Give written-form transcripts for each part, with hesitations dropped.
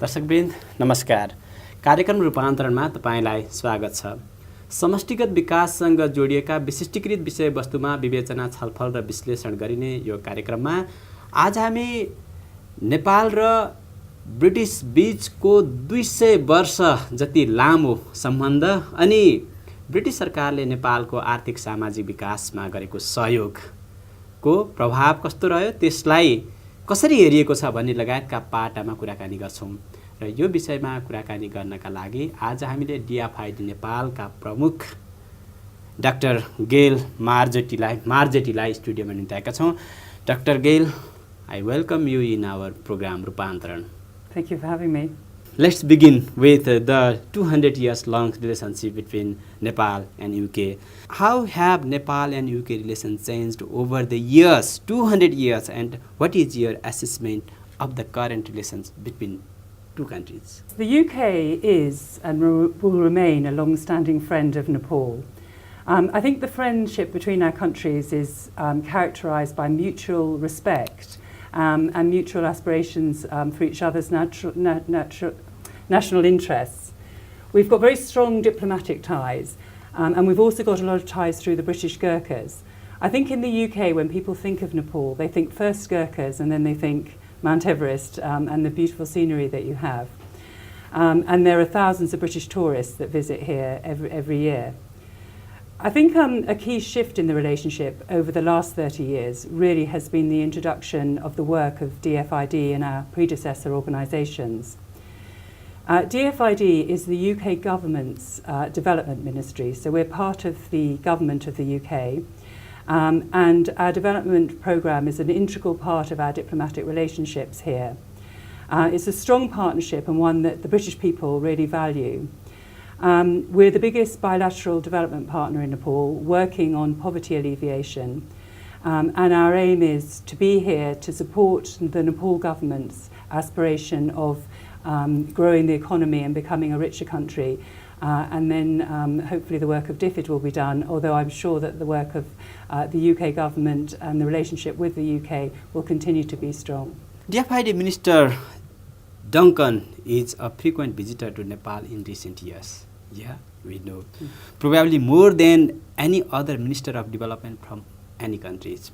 दर्शकवृन्द नमस्कार। कार्यक्रम रूपान्तरणमा तपाईलाई स्वागत छ। समष्टिगत विकाससँग जोडिएका विशिष्टीकृत विषयवस्तुमा विवेचना, छलफल र विश्लेषण गरिने यो कार्यक्रममा आज हामी नेपाल र ब्रिटिस बीचको 200 वर्ष जति लामो सम्बन्ध अनि ब्रिटिस सरकारले नेपालको आर्थिक सामाजिक विकासमा गरेको सहयोगको प्रभाव कस्तो रह्यो, त्यसलाई कसरी हेरिएको छ भन्ने लगायतका पाटामा कुराकानी गर्छौं। र यो विषयमा कुराकानी गर्नका लागि आज हामीले DFID नेपालका प्रमुख डाक्टर गेल मार्जेटीलाई स्टुडियोमा निम्त्याएका छौं। Doctor Gail, I welcome you in our program Rupantaran. Thank you for having me. Let's begin with the 200 years long relationship between Nepal and UK. How have Nepal and UK relations changed over the years, 200 years, and what is your assessment of the current relations between two countries? The UK is and will remain a long-standing friend of Nepal. I think the friendship between our countries is characterised by mutual respect and mutual aspirations for each other's national interests. We've got very strong diplomatic ties, and we've also got a lot of ties through the British Gurkhas. I think in the UK, when people think of Nepal, they think first Gurkhas and then they think Mount Everest and the beautiful scenery that you have. And there are thousands of British tourists that visit here every year. I think a key shift in the relationship over the last 30 years really has been the introduction of the work of DFID and our predecessor organisations. DFID is the UK government's development ministry, so we're part of the government of the UK, and our development programme is an integral part of our diplomatic relationships here. It's a strong partnership and one that the British people really value. We're the biggest bilateral development partner in Nepal, working on poverty alleviation, and our aim is to be here to support the Nepal government's aspiration of growing the economy and becoming a richer country, and then hopefully the work of DFID will be done, although I'm sure that the work of the UK government and the relationship with the UK will continue to be strong. DFID Minister Duncan is a frequent visitor to Nepal in recent years. Yeah, we know. Probably more than any other Minister of Development from any countries.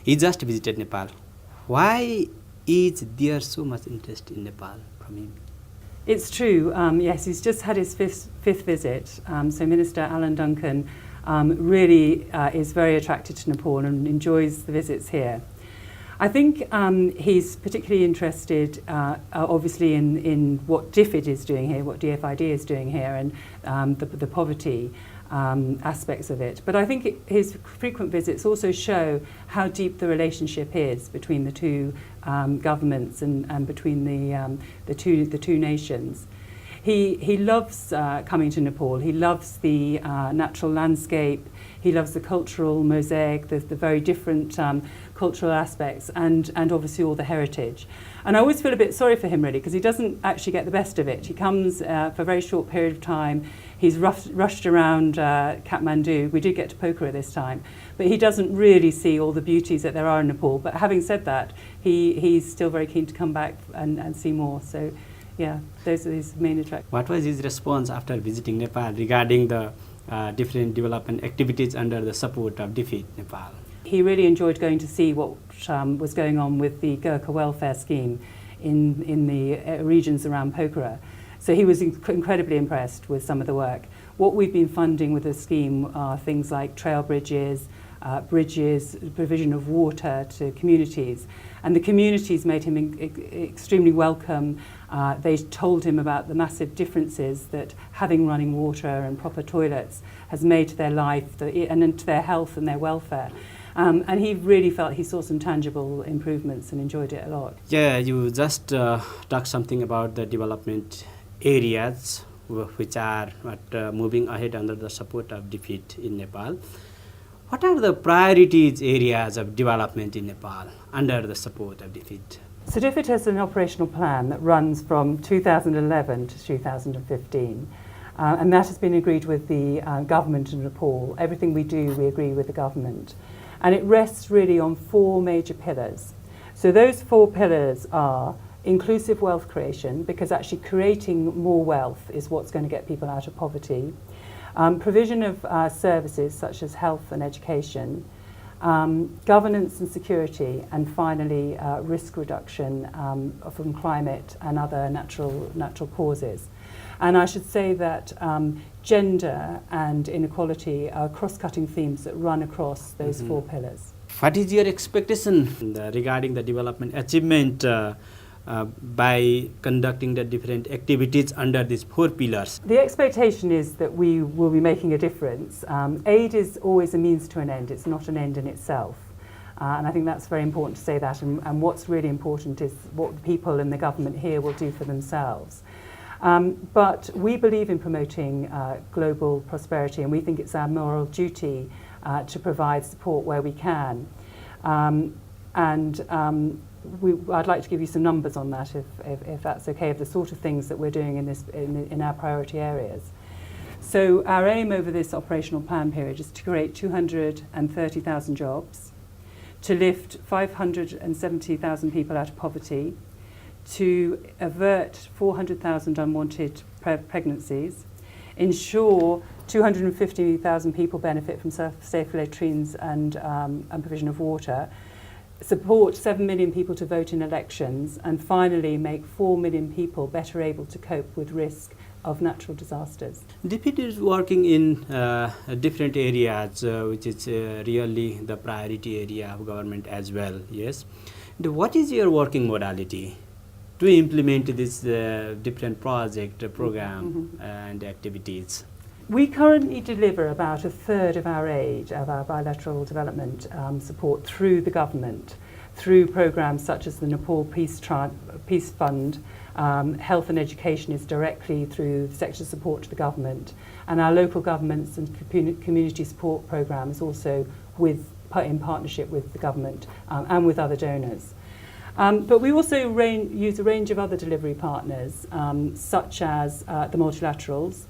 He just visited Nepal. Why is there so much interest in Nepal from him? It's true, yes, he's just had his fifth visit. So Minister Alan Duncan really is very attracted to Nepal and enjoys the visits here. I think he's particularly interested, obviously, in what DFID is doing here, what DFID is doing here, and the poverty aspects of it. But I think his frequent visits also show how deep the relationship is between the two governments and between the two nations. He loves coming to Nepal. He loves the natural landscape. He loves the cultural mosaic, the very different cultural aspects, and obviously all the heritage. And I always feel a bit sorry for him, really, because he doesn't actually get the best of it. He comes for a very short period of time. He's rushed around Kathmandu. We did get to Pokhara this time, but he doesn't really see all the beauties that there are in Nepal. But having said that, he's still very keen to come back and see more. So, yeah, those are his main attractions. What was his response after visiting Nepal regarding the different development activities under the support of DFID Nepal? He really enjoyed going to see what was going on with the Gurkha welfare scheme in the regions around Pokhara. So he was incredibly impressed with some of the work. What we've been funding with the scheme are things like trail bridges, provision of water to communities. And the communities made him extremely welcome. They told him about the massive differences that having running water and proper toilets has made to their life and to their health and their welfare. And he really felt he saw some tangible improvements and enjoyed it a lot. Yeah, you just talked something about the development areas which are moving ahead under the support of DFID in Nepal. What are the priorities areas of development in Nepal under the support of DFID? So DFID has an operational plan that runs from 2011 to 2015. And that has been agreed with the government in Nepal. Everything we do, we agree with the government. And it rests really on four major pillars. So those four pillars are inclusive wealth creation, because actually creating more wealth is what's going to get people out of poverty, provision of services such as health and education, governance and security, and finally risk reduction from climate and other natural causes. And I should say that gender and inequality are cross-cutting themes that run across those four pillars. What is your expectation regarding the development achievement by conducting the different activities under these four pillars? The expectation is that we will be making a difference. Aid is always a means to an end, it's not an end in itself. And I think that's very important to say that, and what's really important is what the people in the government here will do for themselves. But we believe in promoting global prosperity, and we think it's our moral duty to provide support where we can. I'd like to give you some numbers on that, if that's okay, of the sort of things that we're doing in our priority areas. So our aim over this operational plan period is to create 230,000 jobs, to lift 570,000 people out of poverty, to avert 400,000 unwanted pregnancies, ensure 250,000 people benefit from safe latrines and provision of water, support 7 million people to vote in elections, and finally make 4 million people better able to cope with risk of natural disasters. DPID is working in different areas, which is really the priority area of government as well, yes. What is your working modality to implement this different program and activities? We currently deliver about a third of our aid, of our bilateral development support through the government, through programs such as the Nepal Peace Fund. Health and education is directly through sector support to the government, and our local governments and community support program is also in partnership with the government and with other donors. But we also use a range of other delivery partners, such as the multilaterals,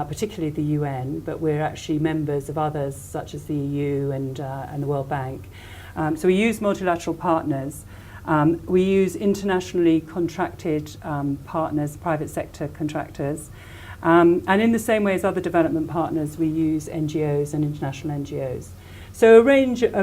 particularly the UN, but we're actually members of others such as the EU and the World Bank. So we use multilateral partners. We use internationally contracted partners, private sector contractors. And in the same way as other development partners, we use NGOs and international NGOs. So a range of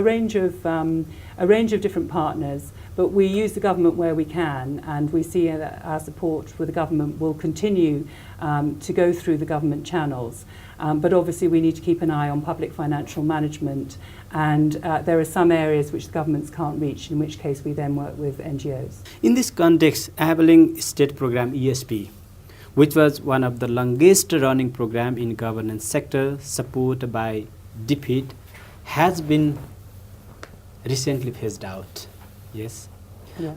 different partners, but we use the government where we can, and we see that our support with the government will continue to go through the government channels. But obviously we need to keep an eye on public financial management, and there are some areas which the governments can't reach, in which case we then work with NGOs. In this context, enabling state program ESP, which was one of the longest running program in governance sector supported by DPID, has been recently phased out. Yes.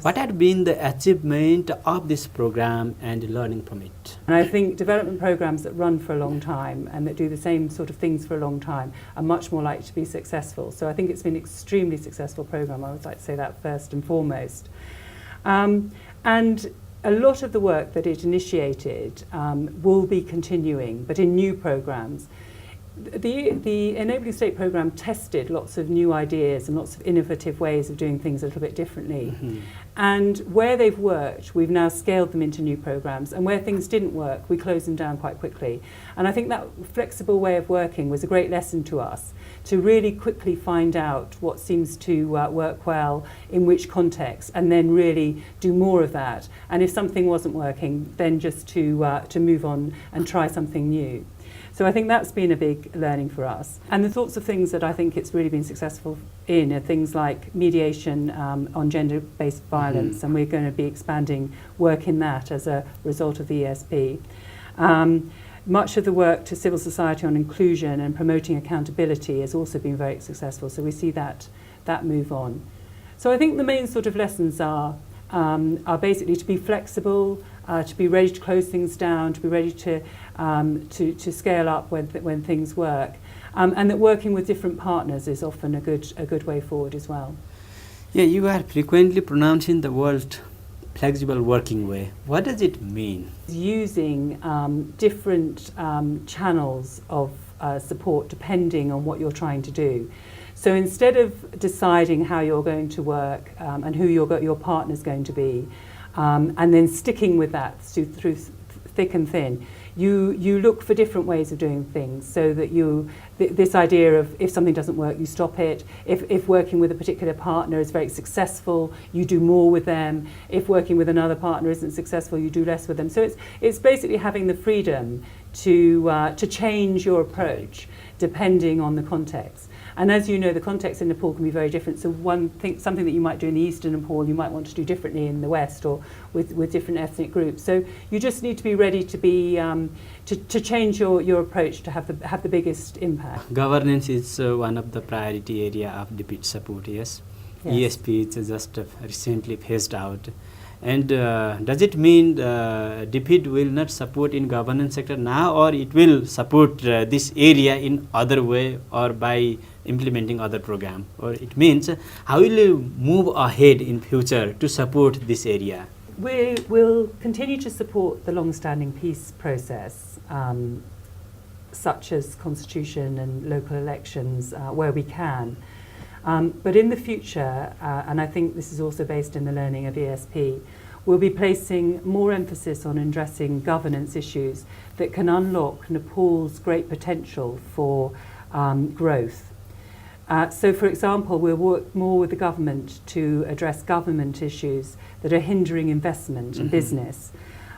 What had been the achievement of this program and learning from it? And I think development programs that run for a long time and that do the same sort of things for a long time are much more likely to be successful. So I think it's been an extremely successful program. I would like to say that first and foremost. And a lot of the work that it initiated will be continuing, but in new programs. The Enabling State Programme tested lots of new ideas and lots of innovative ways of doing things a little bit differently. And where they've worked, we've now scaled them into new programmes, and where things didn't work, we closed them down quite quickly. And I think that flexible way of working was a great lesson to us, to really quickly find out what seems to work well in which context, and then really do more of that. And if something wasn't working, then just to move on and try something new. So I think that's been a big learning for us. And the sorts of things that I think it's really been successful in are things like mediation on gender-based violence, and we're going to be expanding work in that as a result of the ESP. Much of the work to civil society on inclusion and promoting accountability has also been very successful, so we see that move on. So I think the main sort of lessons are basically to be flexible, to be ready to close things down, to be ready to scale up when things work, and that working with different partners is often a good way forward as well. Yeah, you are frequently pronouncing the word flexible working way. What does it mean? Using different channels of support depending on what you're trying to do. So instead of deciding how you're going to work and who your partner's going to be, and then sticking with that through thick and thin. You look for different ways of doing things, so that this idea of if something doesn't work, you stop it. If working with a particular partner is very successful, you do more with them. If working with another partner isn't successful, you do less with them. So it's basically having the freedom to change your approach depending on the context. And as you know, the context in Nepal can be very different. So something that you might do in the eastern Nepal, you might want to do differently in the west, or with different ethnic groups. So you just need to be ready to be to change your approach to have the biggest impact. Governance is one of the priority area of DPID support. Yes, ESP is just recently phased out. And does it mean DPID will not support in governance sector now, or it will support this area in other way or by implementing other program? Or it means how will you move ahead in future to support this area? We will continue to support the long-standing peace process, such as constitution and local elections, where we can. But in the future, and I think this is also based in the learning of ESP, we'll be placing more emphasis on addressing governance issues that can unlock Nepal's great potential for growth. So, for example, we'll work more with the government to address government issues that are hindering investment and business,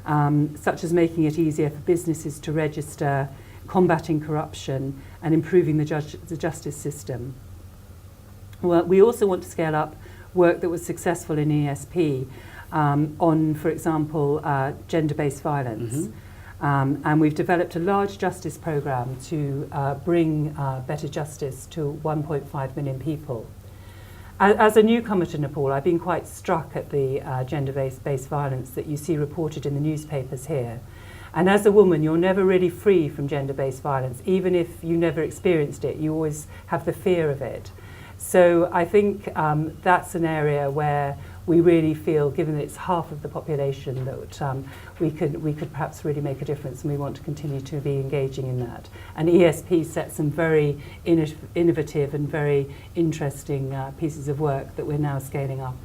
such as making it easier for businesses to register, combating corruption, and improving the justice system. Well, we also want to scale up work that was successful in ESP on, for example, gender-based violence. And we've developed a large justice programme to bring better justice to 1.5 million people. As a newcomer to Nepal, I've been quite struck at the gender-based violence that you see reported in the newspapers here. And as a woman, you're never really free from gender-based violence. Even if you never experienced it, you always have the fear of it. So I think that's an area where we really feel, given that it's half of the population, that we could perhaps really make a difference, and we want to continue to be engaging in that. And ESP sets some very innovative and very interesting pieces of work that we're now scaling up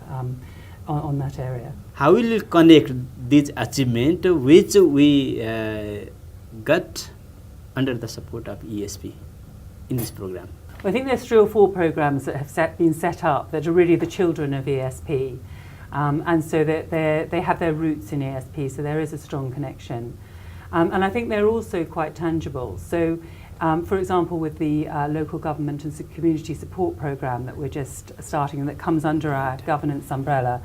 on that area. How will you connect this achievement which we got under the support of ESP in this program? I think there's 3 or 4 programs that have been set up that are really the children of ESP, and so that they have their roots in ESP, so there is a strong connection. And I think they're also quite tangible. So, for example, with the local government and community support program that we're just starting and that comes under our governance umbrella,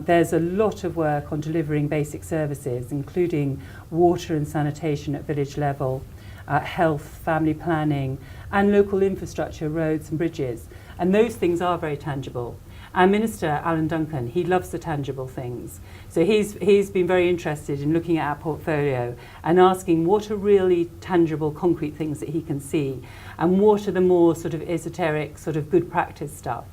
there's a lot of work on delivering basic services, including water and sanitation at village level, health, family planning, and local infrastructure, roads and bridges. And those things are very tangible. Our Minister, Alan Duncan, he loves the tangible things. So he's been very interested in looking at our portfolio and asking what are really tangible, concrete things that he can see, and what are the more sort of esoteric, sort of good practice stuff.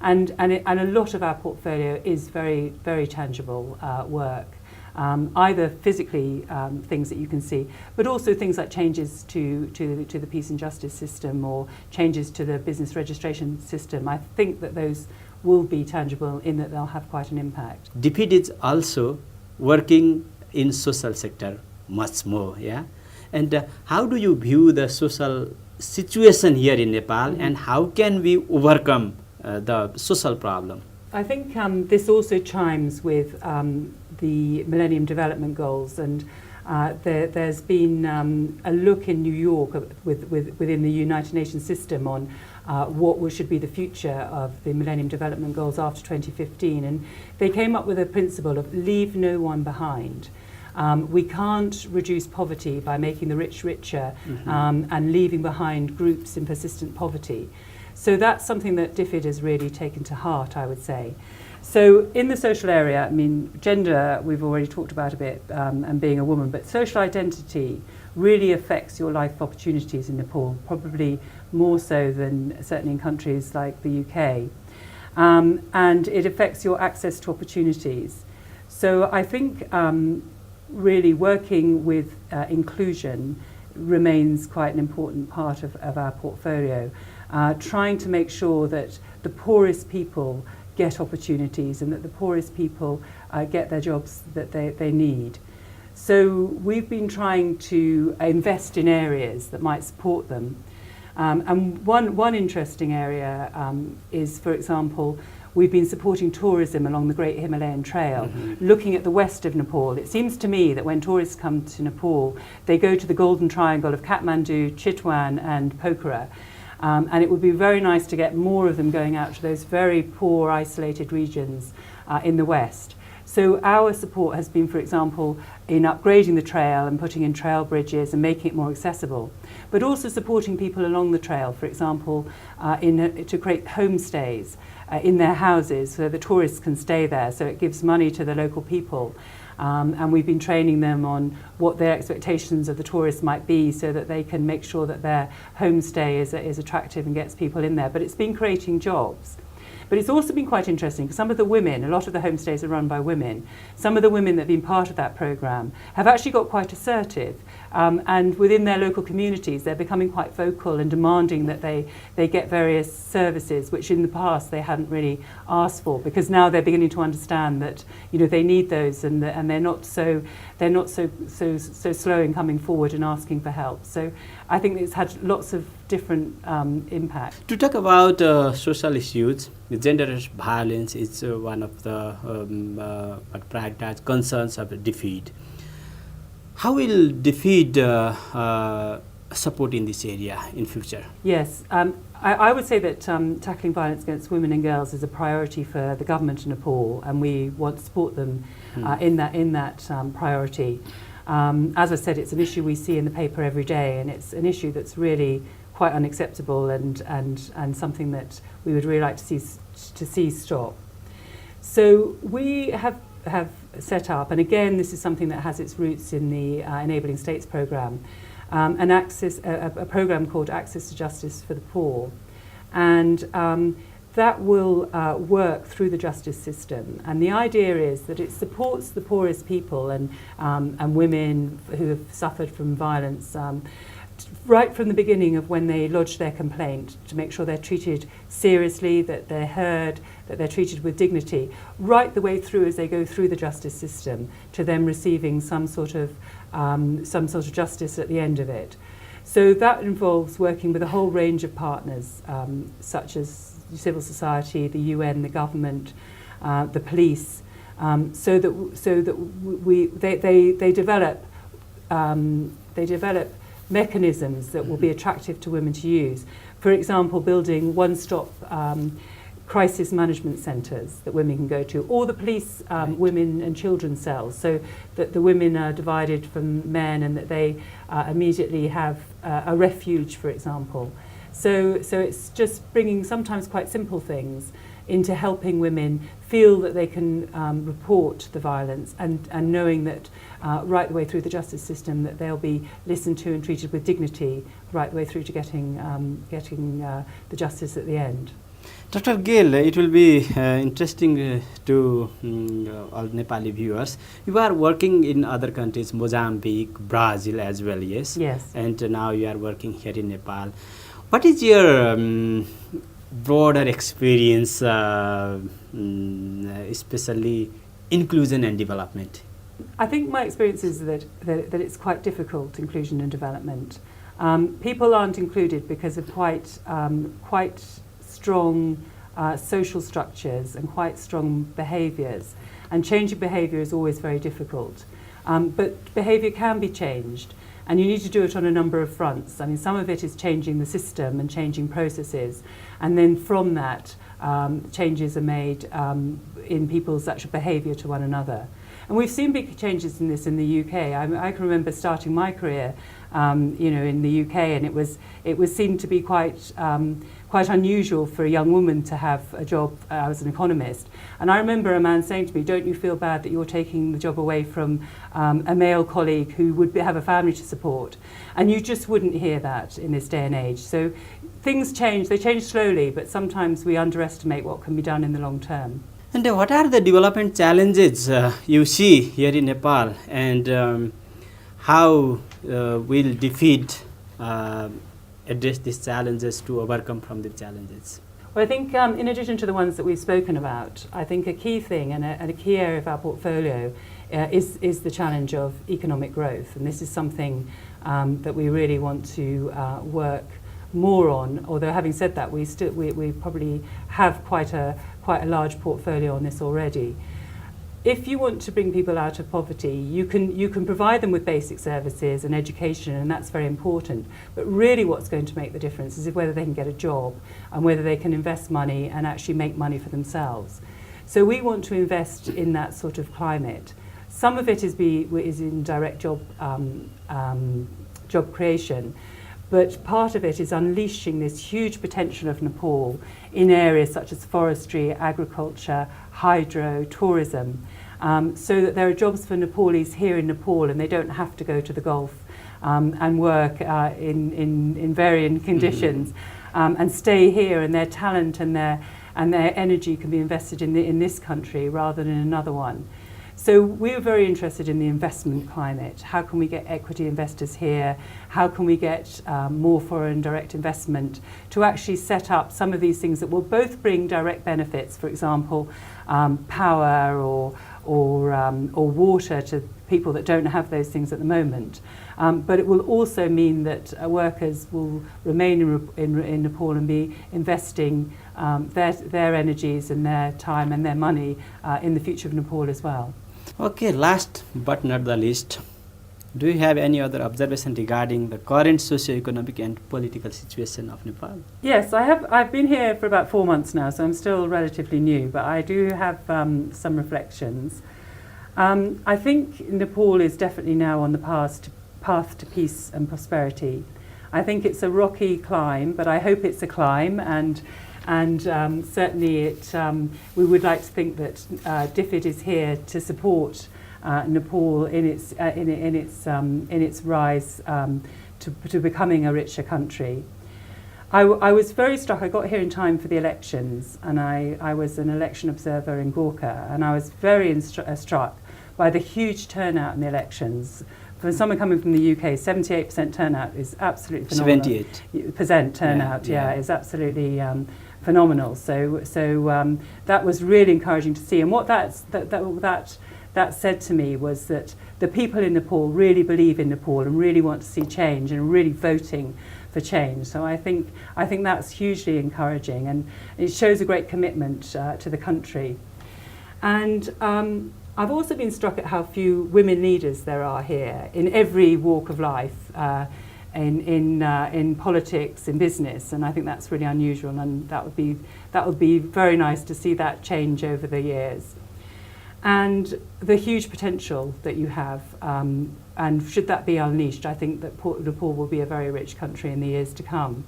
And a lot of our portfolio is very, very tangible work. Either physically things that you can see, but also things like changes to the peace and justice system, or changes to the business registration system. I think that those will be tangible in that they'll have quite an impact. DPID is also working in social sector much more, yeah? And how do you view the social situation here in Nepal, and how can we overcome the social problem? I think this also chimes with the Millennium Development Goals, and there's been a look in New York within the United Nations system on what should be the future of the Millennium Development Goals after 2015, and they came up with a principle of leave no one behind. We can't reduce poverty by making the rich richer and leaving behind groups in persistent poverty. So that's something that DFID has really taken to heart, I would say. So in the social area, I mean, gender, we've already talked about a bit, and being a woman, but social identity really affects your life opportunities in Nepal, probably more so than certainly in countries like the UK. And it affects your access to opportunities. So I think really working with inclusion remains quite an important part of our portfolio. Trying to make sure that the poorest people get opportunities and that the poorest people get their jobs that they need. So we've been trying to invest in areas that might support them. And one interesting area is, for example, we've been supporting tourism along the Great Himalayan Trail, looking at the west of Nepal. It seems to me that when tourists come to Nepal, they go to the Golden Triangle of Kathmandu, Chitwan and Pokhara. And it would be very nice to get more of them going out to those very poor, isolated regions in the west. So our support has been, for example, in upgrading the trail and putting in trail bridges and making it more accessible, but also supporting people along the trail, for example, to create homestays in their houses so the tourists can stay there, so it gives money to the local people. And we've been training them on what their expectations of the tourists might be so that they can make sure that their homestay is attractive and gets people in there. But it's been creating jobs. But it's also been quite interesting because some of the women, a lot of the homestays are run by women, some of the women that have been part of that programme have actually got quite assertive. And within their local communities, they're becoming quite vocal and demanding that they get various services, which in the past they hadn't really asked for, because now they're beginning to understand that they need those, and they're not so slow in coming forward and asking for help. So I think it's had lots of different impact. To talk about social issues, gender violence is one of the prioritized concerns of defeat. How will defeat support in this area in future? Yes, I would say that tackling violence against women and girls is a priority for the government of Nepal, and we want to support them in that priority. As I said, it's an issue we see in the paper every day, and it's an issue that's really quite unacceptable and something that we would really like to see stop. So we have set up, and again this is something that has its roots in the Enabling States programme, a programme called Access to Justice for the Poor, and that will work through the justice system. And the idea is that it supports the poorest people and women who have suffered from violence right from the beginning of when they lodge their complaint, to make sure they're treated seriously, that they're heard, that they're treated with dignity, right the way through as they go through the justice system to them receiving some sort of justice at the end of it. So that involves working with a whole range of partners, such as civil society, the UN, the government, the police, so that they develop mechanisms that will be attractive to women to use. For example, building one-stop crisis management centres that women can go to, or the police women and children's cells, so that the women are divided from men and that they immediately have a refuge, for example. So it's just bringing sometimes quite simple things into helping women feel that they can report the violence, and knowing that right the way through the justice system that they'll be listened to and treated with dignity right the way through to getting the justice at the end. Dr. Gail, it will be interesting to all Nepali viewers. You are working in other countries, Mozambique, Brazil as well, yes? Yes. And now you are working here in Nepal. What is your broader experience, especially inclusion and development? I think my experience is that it's quite difficult, inclusion and development. People aren't included because of quite strong social structures and quite strong behaviours, and changing behaviour is always very difficult. But behaviour can be changed, and you need to do it on a number of fronts. I mean, some of it is changing the system and changing processes, and then from that changes are made in people's actual behaviour to one another. And we've seen big changes in this in the UK. I can remember starting my career in the UK, and it was seen to be quite unusual for a young woman to have a job as an economist. And I remember a man saying to me, "Don't you feel bad that you're taking the job away from a male colleague who would have a family to support?" And you just wouldn't hear that in this day and age. So things change. They change slowly, but sometimes we underestimate what can be done in the long term. And what are the development challenges you see here in Nepal, and how will defeat address these challenges to overcome from the challenges? Well, I think in addition to the ones that we've spoken about, I think a key thing and a key area of our portfolio is the challenge of economic growth. And this is something that we really want to work more on. Although having said that, we probably have quite a large portfolio on this already. If you want to bring people out of poverty, you can provide them with basic services and education, and that's very important. But really what's going to make the difference is whether they can get a job and whether they can invest money and actually make money for themselves. So we want to invest in that sort of climate. Some of it is in direct job creation, but part of it is unleashing this huge potential of Nepal in areas such as forestry, agriculture, hydro, tourism, so that there are jobs for Nepalese here in Nepal and they don't have to go to the Gulf and work in varying conditions and stay here, and their talent and their energy can be invested in this country rather than in another one. So we were very interested in the investment climate. How can we get equity investors here? How can we get more foreign direct investment to actually set up some of these things that will both bring direct benefits, for example, power or water to people that don't have those things at the moment. But it will also mean that workers will remain in Nepal and be investing their energies and their time and their money in the future of Nepal as well. Okay, last but not the least, do you have any other observation regarding the current socio-economic and political situation of Nepal? Yes, I have. I've been here for about 4 months now, so I'm still relatively new, but I do have some reflections. I think Nepal is definitely now on the path to peace and prosperity. I think it's a rocky climb, but I hope it's a climb, and certainly we would like to think that DFID is here to support Nepal in its rise to becoming a richer country. I was very struck. I got here in time for the elections, and I was an election observer in Gorkha, and I was very struck by the huge turnout in the elections. For someone coming from the UK, 78% turnout is absolutely phenomenal. 78% turnout, yeah, is absolutely phenomenal. So that was really encouraging to see. And what that said to me was that the people in Nepal really believe in Nepal and really want to see change and really voting for change. So I think that's hugely encouraging, and it shows a great commitment to the country. And I've also been struck at how few women leaders there are here in every walk of life, in politics, in business, and I think that's really unusual, and that would be very nice to see that change over the years. And the huge potential that you have, and should that be unleashed, I think that Nepal will be a very rich country in the years to come.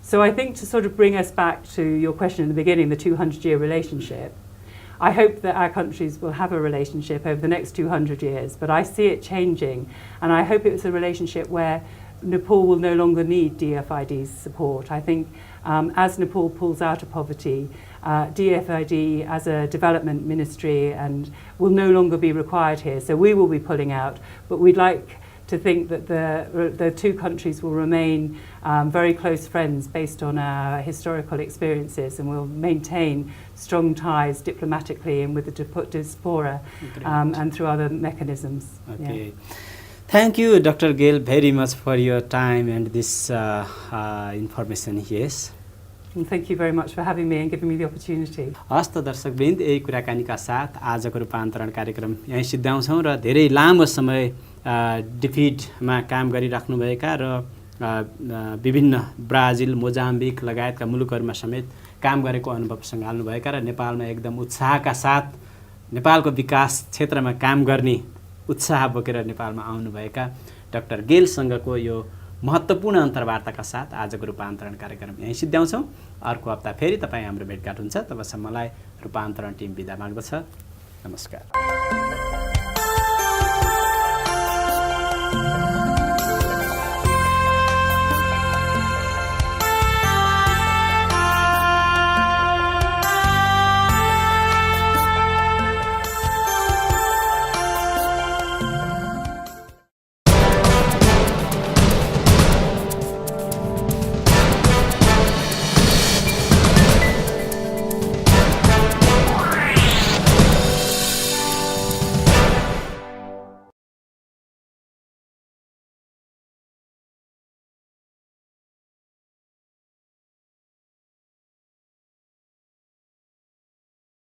So I think to sort of bring us back to your question at the beginning, the 200-year relationship, I hope that our countries will have a relationship over the next 200 years, but I see it changing, and I hope it's a relationship where Nepal will no longer need DFID's support. I think as Nepal pulls out of poverty, DFID as a development ministry and will no longer be required here, so we will be pulling out, but we'd like to think that the two countries will remain very close friends based on our historical experiences, and will maintain strong ties diplomatically and with the diaspora and through other mechanisms. Okay. Yeah. Thank you, Dr. Gail, very much for your time and this information. Yes. And thank you very much for having me and giving me the opportunity. हस्त दर्शकवृन्द, यही कुराकानीका साथ आजको रूपान्तरण कार्यक्रम यहीँ सिद्ध्याउँछौँ र धेरै लामो समय डिफिडमा काम गरिराख्नुभएका र विभिन्न ब्राजिल, मोजाम्बिक लगायतका मुलुकहरूमा समेत काम गरेको अनुभव सँगाल्नुभएका र नेपालमा एकदम उत्साहका साथ नेपालको विकास क्षेत्रमा काम गर्ने उत्साह बोकेर नेपालमा आउनुभएका डाक्टर गेलसँगको यो महत्त्वपूर्ण अन्तर्वार्ताका साथ आजको रूपान्तरण कार्यक्रम यहीँ सिद्ध्याउँछौँ। अर्को हप्ता फेरि तपाईँ हाम्रो भेटघाट हुन्छ। तबसम्मलाई रूपान्तरण टिम बिदा माग्दछ। नमस्कार।